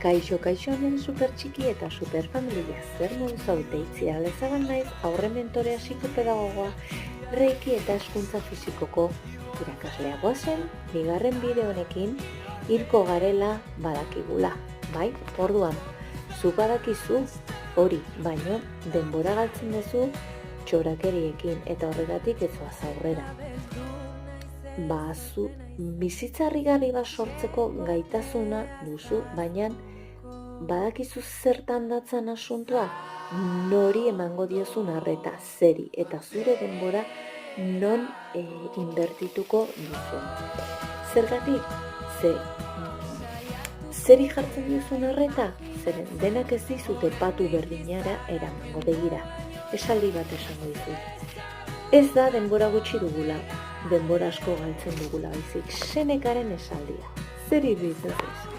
Kaixo hemen super txiki eta super familia zer modu zaute Itziar Lezaban naiz, aurre mentorea psikopedagogoa, reiki eta hezkuntza fisikoko irakaslea. Goazen, bigarren bideo honekin hilko garela badakigula, bai? Orduan, zu badakizu hori, baino denbora galtzen duzu txorakeriekin eta horregatik ez zoaz aurrera. Zu bizitza harrigarri bat sortzeko gaitasuna duzu, baina badakizu zertan datzan asuntoa, nori emango diozun arreta, zeri eta zure denbora non inbertituko duzu. Zergatik, zeri jartzen diozun arreta, zeren denak ez dizute patu berdinara eramango. Begira, esaldi bat esango dizut. Ez da denbora gutxi dugula, denbora asko galtzen dugula baizik, Senekaren esaldia. Zer iruditzen zaizu?